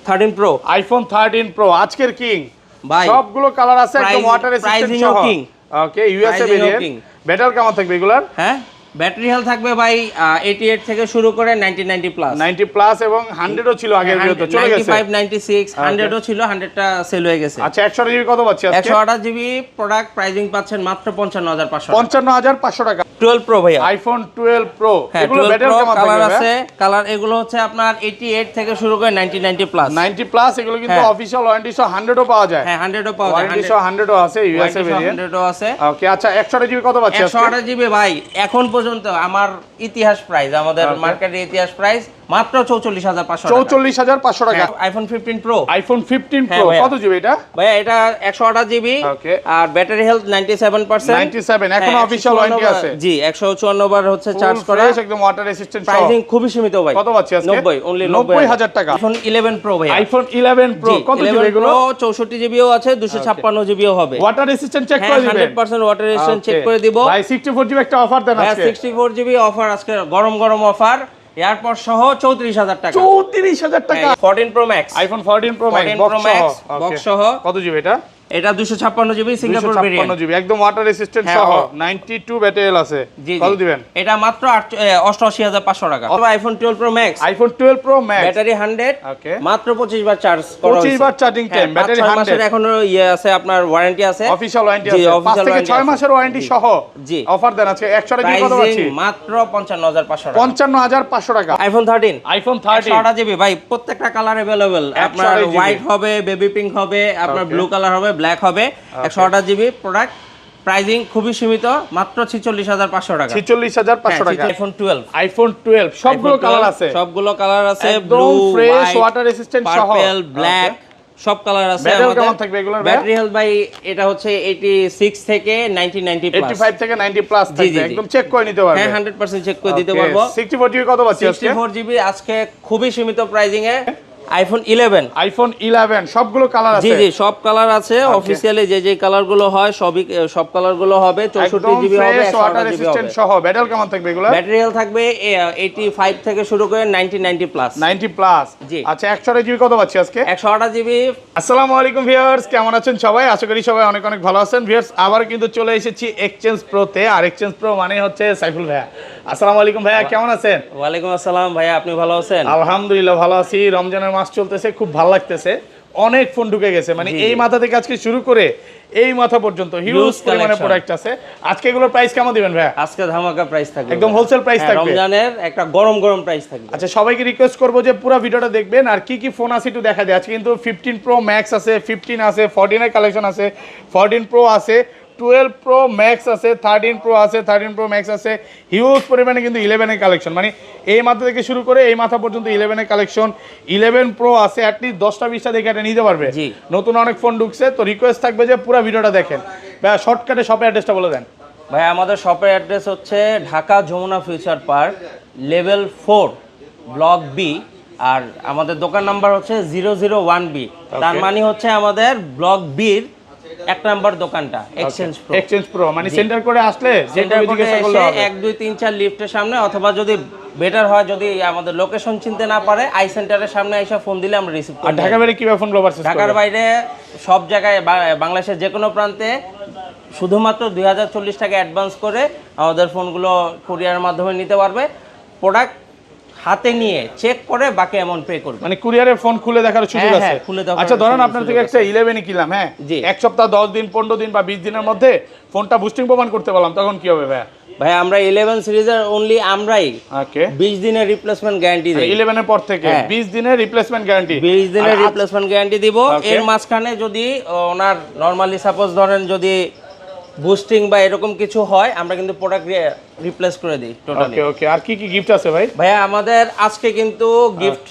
13 Pro। IPhone 13 Pro আজকের king ভাই সবগুলো কালার আছে একদম ওয়াটার রেসিস্ট্যান্ট সহ। ওকে ইউএসএ ভেরিয়েন্ট। ব্যাটারি কেমন থাকবে এগুলার? হ্যাঁ ব্যাটারি হেলথ থাকবে ভাই 88 থেকে শুরু করে 90 প্লাস 90 প্লাস এবং 100 ও ছিল আগের ভিডিওতে চলে গেছে 95 96 100 ও ছিল 100টা সেল হয়ে গেছে। আচ্ছা 128 জিবি কত পাচ্ছি আজকে? 128 জিবি প্রোডাক্ট প্রাইসিং পাচ্ছেন মাত্র 55500 55500 টাকা। 12 Pro ভাই আইফোন 12 Pro এগুলো 12 ব্যাটারি Pro কেমন কালার থাকবে? আছে কালার এগুলো হচ্ছে আপনার 88 থেকে শুরু করে 90 প্লাস 90 প্লাস এগুলো কিন্তু অফিশিয়াল ওয়ারেন্টি সহ 100 ও পাওয়া যায়। হ্যাঁ 100 ও পাওয়া যায় ওয়ারেন্টি সহ 100 ও আছে ইউএসএ ভেরিয়েন্ট 100 ও আছে। ওকে আচ্ছা 128 জিবি কত পাচ্ছি আজকে? 128 জিবি ভাই এখন পর্যন্ত আমার ইতিহাস প্রাইস আমাদের মার্কেটের ইতিহাস প্রাইস মাত্র 44500 টাকা 44500 টাকা। আইফোন 15 Pro আইফোন 15 Pro কত জিবি এটা? ভাই এটা 128 জিবি আর ব্যাটারি হেলথ 97% 97 এখনো অফিশিয়াল ওয়ারেন্টি আছে। জি 154 বার হচ্ছে চার্জ করা একদম ওয়াটার রেসিস্ট্যান্ট সহ। প্রাইসিং খুবই সীমিত ভাই। কত পাচ্ছি আজকে? 90 অনলি 90000 টাকা। আইফোন 11 Pro ভাই আইফোন 11 Pro কত জিবি এগুলো? 64 জিবিও আছে 256 জিবিও হবে। ওয়াটার রেসিস্ট্যান্ট চেক করে দিবেন 100% ওয়াটার রেজিস্ট্যান্ট চেক করে দিব ভাই। 64 জিবি একটা অফার দেন আজকে। 64 জিবি অফার আজকে গরম গরম অফার এয়ারপড সহ 34000 টাকা 34000 টাকা। 14 Pro Max iPhone 14 Pro Max 14 Pro Max box সহ কত জিবি এটা? এটা 256 জিবি সিঙ্গাপুর ভেরিয়েন্ট 256 জিবি একদম ওয়াটার রেসিস্ট্যান্ট সহ 92 ব্যাটারি আছে। কত দিবেন? এটা মাত্র 88500 টাকা। IPhone 12 Pro Max iPhone 12 Pro Max battery 100 ওকে মাত্র 25 বার চার্জ করা হয়েছে 25 বার চার্জিং টাইম ব্যাটারি 100 মাসের এখনো আছে আপনার ওয়ারেন্টি আছে অফিশিয়াল ওয়ারেন্টি আছে 5 থেকে 6 মাসের ওয়ারেন্টি সহ জি অফার দেন আজকে 100 জিবি কত পাচ্ছি? মাত্র 55500 টাকা 55500 টাকা। আইফোন 13 আইফোন 13 128 জিবি ভাই প্রত্যেকটা কালার अवेलेबल আপনার হোয়াইট হবে বেবি পিঙ্ক হবে আপনার ব্লু কালার হবে ব্ল্যাক হবে 128 জিবি প্রোডাক্ট প্রাইসিং খুবই সীমিত মাত্র 46500 টাকা 46500 টাকা। আইফোন 12 আইফোন 12 সবগুলো কালার আছে সবগুলো কালার আছে ব্লু ফ্রেশ ওয়াটার রেসিস্ট্যান্ট সহ পার্পল ব্ল্যাক সব কালার আছে ব্যাটারি কেমন থাকবে এগুলোর? ব্যাটারি হেলথ ভাই এটা হচ্ছে 86 থেকে 90 প্লাস 85 থেকে 90 প্লাস থাকবে একদম চেক করে নিতে পারবে। হ্যাঁ 100% চেক করে দিতে পারবো। 64 জিবি কত পাচ্ছি আজকে? 64 জিবি আজকে খুবই সীমিত প্রাইসিং এ আইফোন 11 আইফোন 11 সবগুলো কালার আছে জি জি সব কালার আছে অফিশিয়ালি যে কালার গুলো হয় সবই সব কালার গুলো হবে 64 জিবি হবে 128 জিবি হবে সহ। ব্যাটারি কেমন থাকবে এগুলো? ব্যাটারি হেলথ থাকবে 85 থেকে শুরু করে 90 প্লাস 90 প্লাস জি। আচ্ছা 128 জিবি কত পাচ্ছি আজকে? 128 জিবি। আসসালামু আলাইকুম ভিউয়ার্স, কেমন আছেন সবাই? আশা করি সবাই অনেক অনেক ভালো আছেন। ভিউয়ার্স আবার কিন্তু চলে এসেছি এক্সচেঞ্জ প্রোতে। আর এক্সচেঞ্জ প্রো মানে হচ্ছে সাইফুল ভাইয়া। আসসালামু আলাইকুম ভাইয়া, কেমন আছেন? ওয়ালাইকুম আসসালাম ভাইয়া, আপনি ভালো আছেন? আলহামদুলিল্লাহ ভালো আছি। রমজানের মাস চলতেছে, খুব ভালো লাগতেছে। অনেক ফোন ঢুকে গেছে, মানে এই মাথা থেকে আজকে শুরু করে এই মাথা পর্যন্ত হিউজ পরিমাণে প্রোডাক্ট আছে। আজকে এগুলোর প্রাইস কেমন দিবেন ভাইয়া? আজকে ধামাকা প্রাইস থাকবে, একদম হোলসেল প্রাইস থাকবে, রমজানের একটা গরম গরম প্রাইস থাকবে। আচ্ছা সবাইকে রিকোয়েস্ট করবো যে পুরো ভিডিওটা দেখবেন আর কি কি ফোন আছে একটু দেখা দেয়। আজকে কিন্তু 15 Pro Max আছে, 15 আছে, 14 এর কালেকশন আছে, 14 Pro আছে, 12 Pro Max আছে, 13 Pro আছে, 13 Pro Max আছে, হিউজ পরিমাণে কিন্তু 11 এর কালেকশন, মানে এই মাথা থেকে শুরু করে এই মাথা পর্যন্ত 11 এর কালেকশন। 11 Pro আছে, অ্যাটলিস্ট 10টা 20টা দেখে এটা নিতে পারবে। নতুন অনেক ফোন ঢুকছে, তো রিকোয়েস্ট থাকবে যে পুরো ভিডিওটা দেখেন। ভাই শর্টকাটে শপের অ্যাড্রেসটা বলে দেন। ভাই আমাদের শপের অ্যাড্রেস হচ্ছে Dhaka Jamuna future park level 4 block B, আর আমাদের দোকান নাম্বার হচ্ছে 001B। তার মানে হচ্ছে আমাদের ব্লক বির 1 নাম্বার দোকানটা এক্সচেঞ্জ প্রো, মানে সেন্টার করে আসলে সেন্টার করে এসে 1 2 3 4 লিফটের সামনে, অথবা যদি বেটার হয় যদি আমাদের লোকেশন চিনতে না পারে আই সেন্টারের সামনে এসে ফোন দিলে আমরা রিসিভ করি। আর ঢাকার বাইরে কিভাবে ফোন পারচেজ করবে? ঢাকার বাইরে সব জায়গায় বাংলাদেশের যে কোনো প্রান্তে শুধুমাত্র 2040 টাকা অ্যাডভান্স করে আমাদের ফোনগুলো কুরিয়ারের মাধ্যমে নিতে পারবে। প্রোডাক্ট হাতে নিয়ে চেক করে বাকি অ্যামাউন্ট পে করবে, মানে কুরিয়ারে ফোন খুলে দেখার সুযোগ আছে। আচ্ছা ধরেন আপনার থেকে একটা 11 কিনলাম, হ্যাঁ এক সপ্তাহ 10 দিন 15 দিন বা 20 দিনের মধ্যে ফোনটা বুস্টিং প্রমাণ করতে পারলাম, তখন কি হবে ভাই? ভাই আমরা 11 সিরিজের অনলি আমরাই 20 দিনের রিপ্লেসমেন্ট গ্যারান্টি দেই। 11 এর পর থেকে 20 দিনের রিপ্লেসমেন্ট গ্যারান্টি, 20 দিনের রিপ্লেসমেন্ট গ্যারান্টি দিব। এর মাঝখানে যদি ওনার নরমালি সাপোজ ধরেন যদি বুস্টিং বা এরকম কিছু হয় আমরা কিন্তু প্রোডাক্ট রিপ্লেস করে দিই টোটালি। ওকে ওকে, আর কি কি গিফট আছে ভাই? ভাইয়া আমাদের আজকে কিন্তু গিফট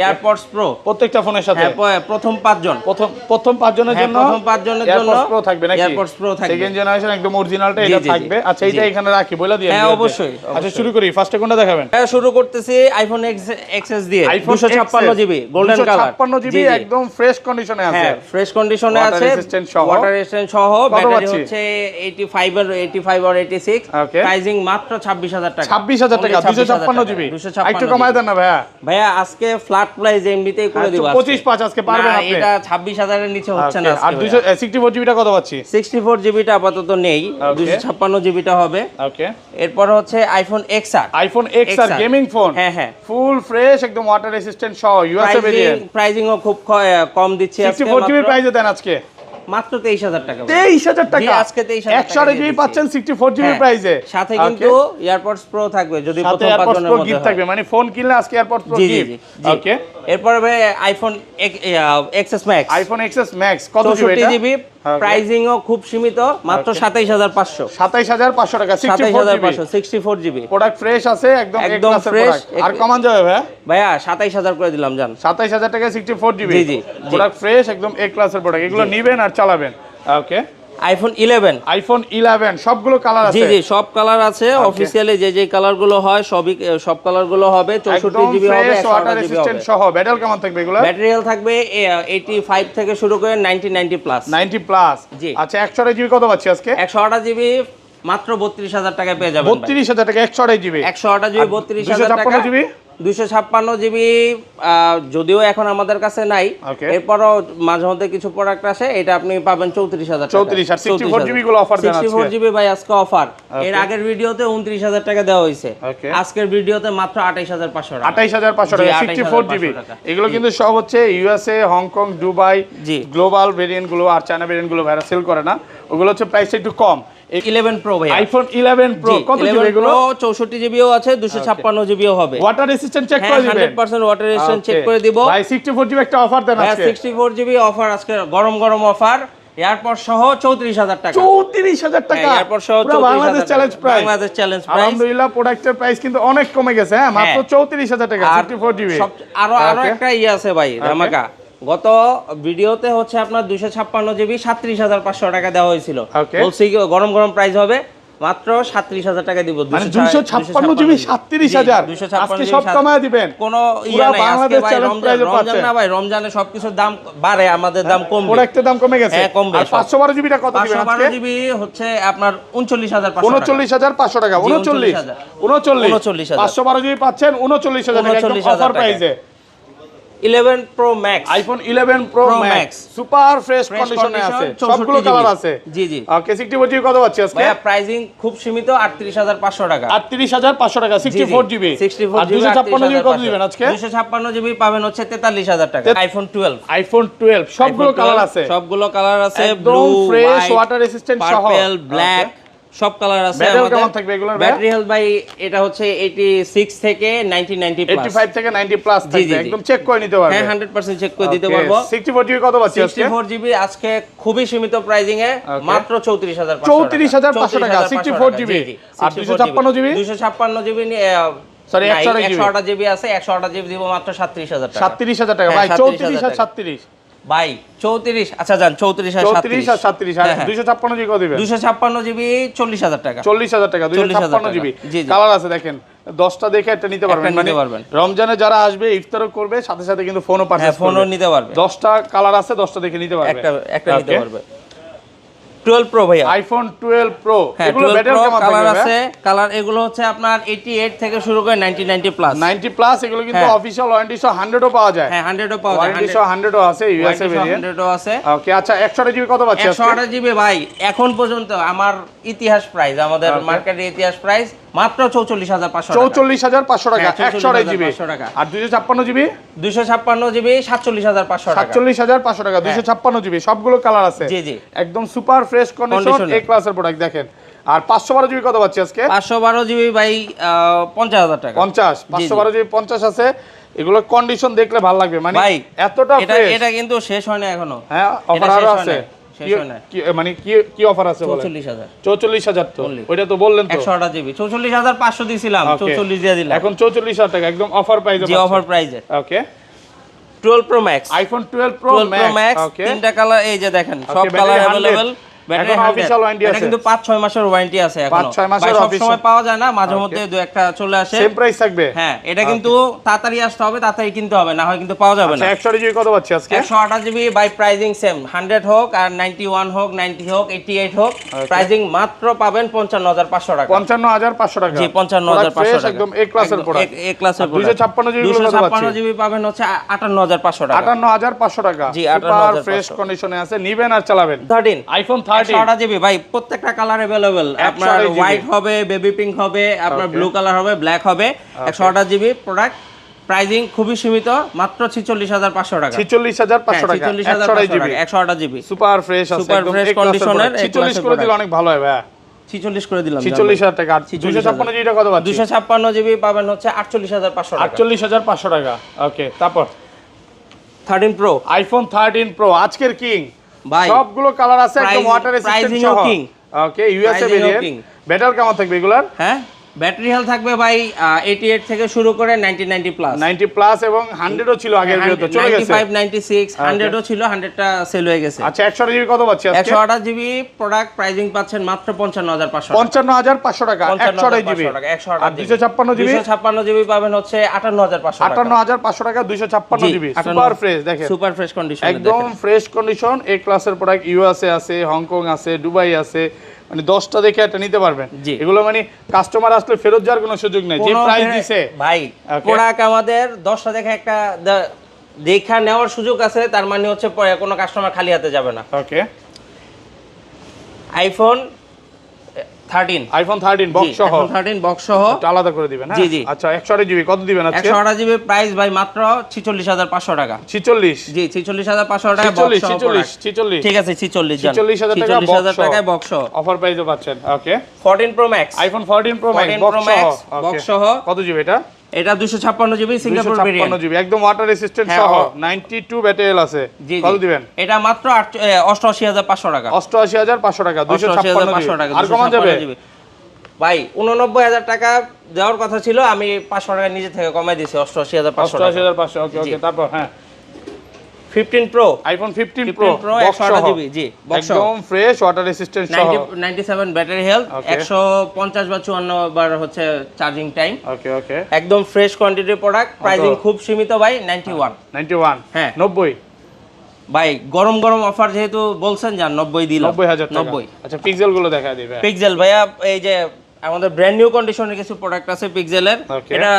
এয়ারপডস প্রো প্রত্যেকটা ফোনের সাথে প্রথম 5 জন প্রথম 5 জনের জন্য এয়ারপডস প্রো থাকবে নাকি? এয়ারপডস প্রো থাকবে, সেকেন্ড জেনারেশন একদম অরিজিনালটা এটা থাকবে। আচ্ছা এটা এখানে রাখি বলে দিই। হ্যাঁ অবশ্যই। আচ্ছা শুরু করি, ফার্স্টে কোনটা দেখাবেন? হ্যাঁ শুরু করতেছি আইফোন এক্সএস দিয়ে 256 জিবি গোল্ডেন কালার, 256 জিবি একদম ফ্রেশ কন্ডিশনে আছে। হ্যাঁ ফ্রেশ কন্ডিশনে আছে, ওয়াটার রেজিস্ট্যান্ট সহ। ব্যাটারি হচ্ছে 85 আর 86, প্রাইসিং মাত্র 26000 টাকা। 26000 টাকা 256 জিবি, একটু কমায় দেন না ভাইয়া। ভাইয়া আজকে ফ্ল্যাট প্রাইস এমনিতেই করে দিব 25 আজকে পারবেন না, আপনি এটা 26000 এর নিচে হচ্ছে না আর আজকে 264 জিবিটা কত পাচ্ছি 64 জিবিটা আপাতত নেই 256 জিবিটা হবে ওকে এরপর হচ্ছে iPhone XR iPhone XR gaming phone হ্যাঁ ফুল ফ্রেশ একদম ওয়াটার রেসিস্ট্যান্ট সহ ইউএসএ ভেরিয়েন্ট প্রাইসিংও খুব কম দিচ্ছি আজকে 64 জিবি প্রাইসে দেন আজকে মাত্র 23000 টাকা 23000 টাকা জি, আজকে 23000 টাকা 100 জিবি পাচ্ছেন 64 জিবি প্রাইসে সাথে কিন্তু এয়ারপডস প্রো থাকবে যদি প্রথম এয়ারপডস পাঁচজনের প্রো মধ্যে গিফট হয়। থাকবে মানে ফোন কিনলে আজকে এয়ারপডস প্রো জি জি গিফট জি ওকে এরপর হবে iPhone XS Max iPhone XS Max কত জিবি 64 এটা জিবি প্রাইসিংও খুব সীমিত মাত্র 27500 27500 টাকা 64 জিবি প্রোডাক্ট ফ্রেশ আছে একদম এক একদম ক্লাসের fresh, প্রোডাক্ট আর কমান যাবে ভাইয়া 27000 করে দিলাম জান 27000 টাকা 64 জিবি জি, জি, জি। প্রোডাক্ট ফ্রেশ একদম এক ক্লাসের প্রোডাক্ট এগুলো নেবেন আর চালাবেন ওকে আইফোন 11 আইফোন 11 সবগুলো কালার আছে জি জি সব কালার আছে অফিশিয়ালি যে কালার গুলো হয় সব কালার গুলো হবে 64 জিবি হবে 128 জিবি রেসিস্ট্যান্ট হবে সহ ব্যাটারি কেমন থাকবে এগুলো ব্যাটারিয়াল থাকবে 85 থেকে শুরু করে 90 প্লাস 90 প্লাস জি। আচ্ছা 128 জিবি কত পাচ্ছি আজকে 128 জিবি মাত্র 32000 টাকায় পেয়ে যাবেন 32000 টাকা 128 জিবি 128 জিবি 32000 টাকা 256 জিবি 256 জিবি যদিও এখন আমাদের কাছে নাই Okay. এরপরও মাঝে মধ্যে কিছু প্রোডাক্ট আসে এটা আপনি পাবেন 34000 টাকা 34 আর 64 জিবি গুলো অফার দেন আজকে 64 জিবি ভাই আজকে অফার এর আগের ভিডিওতে 29000 টাকা দেওয়া হয়েছে Okay. আজকের ভিডিওতে মাত্র 28500 টাকা 28500 জি, টাকা 64 জিবি 28500 টাকা। এগুলো কিন্তু সব হচ্ছে ইউএসএ হংকং দুবাই জি। গ্লোবাল ভেরিয়েন্ট গুলো আর চায়না ভেরিয়েন্ট গুলো ভাইরা সেল করে না ওগুলো হচ্ছে প্রাইসটা একটু কম 11 প্রো ভাই আইফোন 11 প্রো কত জিবি এগুলো 64 জিবিও আছে 256 জিবিও হবে ওয়াটার রেসিস্ট্যান্ট চেক হ্যাঁ করে দিবেন 100% ওয়াটার রেজিস্ট্যান্স চেক Okay. করে দিব ভাই 64 জিবি একটা অফার দেন ভাই আজকে 64 জিবি অফার আজকে গরম গরম অফার এয়ারপড সহ 34000 টাকা 34000 টাকা হ্যাঁ, এয়ারপড সহ পুরো 34000 বাংলাদেশ টাকা। Challenge price Bangladesh challenge price আলহামদুলিল্লাহ প্রোডাক্টের প্রাইস কিন্তু অনেক কমে গেছে হ্যাঁ মাত্র হ্যাঁ। 34000 টাকা 64 জিবি আরো Okay. একটা আছে ভাই ধামাকা গত ভিডিওতে হচ্ছে আপনার 256 জিবি 37500 টাকা দেওয়া হয়েছিল Okay. বলছি কি গরম গরম প্রাইস হবে মাত্র 37000 টাকা দিব মানে 256 জিবি 37000 আজকে সব কমায় দিবেন কোনো পুরো বাংলাদেশ চ্যালেঞ্জ প্রাইসে রমজান পাচ্ছেন না ভাই রমজানে সবকিছুর দাম বাড়ে আমাদের দাম কমবে প্রোডাক্টের দাম কমে গেছে হ্যাঁ, কমবে আর সব। 512 জিবিটা কত দিবেন আজকে 512 জিবি হচ্ছে আপনার 39500 39500 টাকা 39 39,000 512 জিবি পাচ্ছেন 39000 টাকা একদম 39,000 অফার টাকা। প্রাইসে 11 pro max iPhone 11 pro Pro max Max। Super fresh Fresh কন্ডিশনে condition, আছে 64 সবগুলো GB কালার আছে জি জি ওকে 64 জিবি কত পাচ্ছি আজকে ভাইয়া প্রাইসিং খুব সীমিত 38500 টাকা 38500 টাকা 64 জিবি 64 আর 256 জিবি কত দিবেন আজকে 256 জিবি পাবেন হচ্ছে 43000 টাকা আইফোন 12 আইফোন 12 সবগুলো iPhone 12 কালার আছে সবগুলো কালার আছে একদম ব্লু ফ্রেশ ওয়াটার রেসিস্ট্যান্ট সহ পার্পল ব্ল্যাক সব কালার আছে ব্যাটারি আমাদের কেমন থাকবে এগুলোর ব্যাটারি হেলথ ভাই এটা হচ্ছে 86 থেকে 90 প্লাস 85 থেকে 90 প্লাস জি, থাকবে জি। একদম চেক করে নিতে পারবে হ্যাঁ 100% চেক করে দিতে পারবো 64 জিবি কত পাচ্ছি আজকে 64 জিবি আজকে খুবই সীমিত প্রাইজিং এ মাত্র 34500 34500 টাকা 64 জিবি আর 256 জিবি 256 জিবি সরি 128 জিবি আছে 128 জিবি দিব মাত্র 37000 টাকা 37000 টাকা ভাই হ্যাঁ, 34 আর 37,000 37 ভাই 34 আচ্ছা জান 34 আর 34 আর 37 আর হ্যাঁ, হ্যাঁ। 256 জিবি কত দিবেন 256 জিবি 40000 টাকা 40000 টাকা 256 জিবি জি, জি। কালার আছে দেখেন 10টা দেখে একটা নিতে পারবেন একটা মানে নিতে পারবেন। রমজানে যারা আসবে ইফতারও করবে সাথে সাথে কিন্তু ফোনও হ্যাঁ পারচেজ ফোনও করবে নিতে পারবে 10টা কালার আছে 10টা দেখে নিতে পারবে একটা নিতে পারবে 12 প্রো ভাইয়া আইফোন 12 প্রো হ্যাঁ এগুলো 12 ব্যাটারি প্রো কেমন কালার থাকবে আছে কালার এগুলো হচ্ছে আপনার 88 থেকে শুরু করে 90 প্লাস 90 প্লাস এগুলো কিন্তু হ্যাঁ। অফিশিয়াল ওয়ারেন্টি সহ 100 ও পাওয়া যায় হ্যাঁ 100 ও পাওয়া যায় ওয়ারেন্টি সহ 100 ও আছে ইউএসএ ভেরিয়েন্ট 100 ও আছে ওকে আচ্ছা 100 জিবি কত পাচ্ছি আজকে 128 জিবি ভাই এখন পর্যন্ত আমার ইতিহাস প্রাইস আমাদের মার্কেটের ইতিহাস প্রাইস মাত্র 44500 টাকা 44500 টাকা হ্যাঁ, 128 জিবি 44500 টাকা। আর 256 জিবি 256 জিবি 47500 টাকা 47500 টাকা 256 জিবি সবগুলো কালার আছে জি, জি। একদম সুপার ফ্রেশ কন্ডিশন Condition-এ। এ ক্লাসের প্রোডাক্ট দেখেন আর 512 জিবি কত পাচ্ছি আজকে 512 জিবি ভাই 50000 টাকা 50 512 জিবি 50 আছে এগুলো কন্ডিশন দেখলে ভালো লাগবে মানে ভাই এতটা এটা ফ্রেশ এটা কিন্তু শেষ হয় না এখনো হ্যাঁ অফার এটা আরো শেষ হয় আছে নাই, শেষ হয় নাই। মানে কি অফার আছে বলেন 44000 44000 তো Only। ওইটা তো বললেন তো 128 জিবি 44500 দিছিলাম Okay। 44 দিয়ে দিলাম এখন 44000 টাকা একদম অফার প্রাইসে জি অফার প্রাইসে ওকে 12 pro max iPhone 12 pro 12 pro max ওকে তিনটা কালার এই যে দেখেন সব Okay, colour battery 100 available battery এখন অফিশিয়াল ওয়ারেন্টি এটা আছে কিন্তু 5-6 মাসের ওয়ারেন্টি আছে এখন 5-6 মাসের সব official- সময় পাওয়া যায় না, মাঝে মধ্যে দুই একটা চলে আসে। সেম প্রাইস থাকবে হ্যাঁ, এটা কিন্তু তাড়াতাড়ি আসতে হবে, তাড়াতাড়ি কিনতে হবে, না হয় কিন্তু পাওয়া যাবে না। 128 জিবি কত পাচ্ছি আজকে? 128 জিবি বাই প্রাইজিং সেম, 100 হোক আর 91 হোক, 90 হোক, 88 হোক, প্রাইজিং মাত্র পাবেন 55,500 টাকা। 55,500 টাকা। জি, 55,500 টাকা। একদম এ ক্লাসের প্রোডাক্ট। এ ক্লাসের প্রোডাক্ট। 256 জিবি কত পাচ্ছি? 256 জিবি পাবেন হচ্ছে 58,500 টাকা। 58,500 টাকা। জি, সুপার 58,500 ফ্রেশ কন্ডিশনে আছে, নিবেন আর চালাবেন। 13 আইফোন 13 128 জিবি ভাই, প্রত্যেকটা কালার अवेलेबल। আপনার 128 GB হোয়াইট হবে, বেবি পিঙ্ক হবে, আপনার ব্লু কালার হবে, ব্ল্যাক হবে। 128 জিবি প্রোডাক্ট, প্রাইজিং খুবই সীমিত, মাত্র 46,500 টাকা। 46,500 টাকা। 46,500 জিবি টাকা 128 জিবি সুপার ফ্রেশ আছে, সুপার একদম ফ্রেশ A class এর কন্ডিশনের product। 46 করে দিলে অনেক ভালো হয় ভাই। 46 করে দিলাম। 46,000 টাকা। আর 256 জিবি কত পাচ্ছি? 256 জিবি পাবেন হচ্ছে 48,500 টাকা। 48,500 টাকা। ওকে, তারপর 13 প্রো আইফোন 13 প্রো আজকের কিং ভাই, সবগুলো কালার আছে, একদম Price- ওয়াটার রেসিস্ট্যান্ট pricing সহ। ও king। ওকে, ইউএসএ Pricing ও ভেরিয়েন্ট। king। ব্যাটারি কেমন থাকবে এগুলার? হ্যাঁ, ব্যাটারি হেলথ থাকবে ভাই 88 থেকে শুরু করে 90 প্লাস। 90 প্লাস এবং 100 ও ছিল আগের ভিডিওতে, চলে গেছে। 95 96 100 ও ছিল, 100টা সেল হয়ে গেছে। আচ্ছা, 128 জিবি কত পাচ্ছি আজকে? 128 জিবি প্রোডাক্ট প্রাইজিং পাচ্ছেন মাত্র 55,500 টাকা। 55,500 টাকা। 128 জিবি 55,500 টাকা। 128 আর 256 জিবি 256 জিবি পাবেন হচ্ছে 58,500 টাকা। 58,500 টাকা। 256 জিবি সুপার ফ্রেশ, দেখেন সুপার ফ্রেশ কন্ডিশন, একদম ফ্রেশ কন্ডিশন। এ ক্লাসের প্রোডাক্ট। ইউএসএ আছে, হংকং আছে, দুবাই আছে, মানে 10টা দেখে একটা নিতে পারবেন। জি। এগুলো মানে কাস্টমার আসলে ফেরত যাওয়ার কোনো সুযোগ নেই, যে প্রাইস দিছে ভাই। Okay. প্রোডাক্ট আমাদের 10টা দেখে একটা দেখা নেওয়ার সুযোগ আছে, তার মানে হচ্ছে পরে কোনো কাস্টমার খালি হাতে যাবে না। ওকে, আইফোন 13 আইফোন 13 বক্স সহ 13 বক্স সহ এটা আলাদা করে দিবেন। হ্যাঁ জি, জি। আচ্ছা, 128 জিবি কত দিবেন আজকে? 128 জিবি প্রাইস ভাই মাত্র 46,500 টাকা। 46 জি, 46,500 টাকা বক্স 46 সহ 46 product। 46 ঠিক আছে, 46 জান। 46,000 টাকা 46,000 টাকায় বক্স সহ অফার প্রাইসে পাচ্ছেন। ওকে, 14 pro max, iPhone 14 pro max 14 box Pro সহ। Max, Okay. box সহ। কত জিবি এটা? এটা 256 জিবি সিঙ্গাপুর 256 ভেরিয়েন্ট। জিবি একদম ওয়াটার রেসিস্ট্যান্ট হ্যাঁ, সহ। ও। 92 ব্যাটারি আছে। জি, কত জি। দিবেন? এটা মাত্র 88,500 টাকা। 88,500 টাকা। 256 88,500 টাকা। আর কমান যাবে? 256 জিবি ভাই 89,000 টাকা দেওয়ার কথা ছিল, আমি 500 টাকা নিজে থেকে কমাই দিয়েছি 88,500 টাকা। 88,500। ওকে ওকে, তারপর হ্যাঁ 15 pro, iPhone 15 pro 15 pro 128 GB, জি বক্স একদম ফ্রেশ ওয়াটার রেসিস্ট্যান্ট সহ। 97 ব্যাটারি হেলথ, Okay. 150 বা 54 বার হচ্ছে চার্জিং টাইম। ওকে ওকে, একদম ফ্রেশ কোয়ান্টিটির প্রোডাক্ট, প্রাইসিং খুব সীমিত ভাই 91। 91 হ্যাঁ। 90 ভাই গরম গরম অফার যেহেতু বলছেন, যান 90 দিলাম। 90,000 টাকা। 90 আচ্ছা, পিক্সেল গুলো দেখা দিবে। পিক্সেল ভাইয়া, এই যে আমাদের ব্র্যান্ড নিউ কন্ডিশনের কিছু প্রোডাক্ট আছে পিক্সেলের। Okay. এটা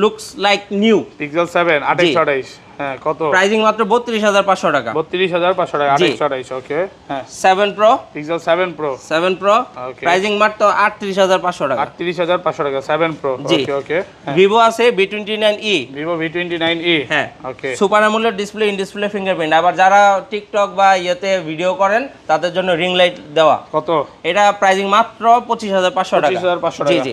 লুকস লাইক নিউ, পিক্সেল 7 2828 হ্যাঁ কত? প্রাইসিং মাত্র 32,500 টাকা। 32,500 টাকা। জি। 2828 ওকে হ্যাঁ। 7 pro, pixel 7 pro 7 pro Okay. Pricing মাত্র 38,500 টাকা। 38,500 টাকা 7 প্রো। জি। ওকে ওকে, ভিভো আছে V29e। Vivo V29e হ্যাঁ, okay. Super AMOLED display, in display fingerprint. আবার যারা টিকটক বা ইয়েতে ভিডিও করেন তাদের জন্য রিং লাইট দেওয়া। কত? এটা প্রাইসিং মাত্র 25,500 টাকা। 25,500 জি টাকা। জি।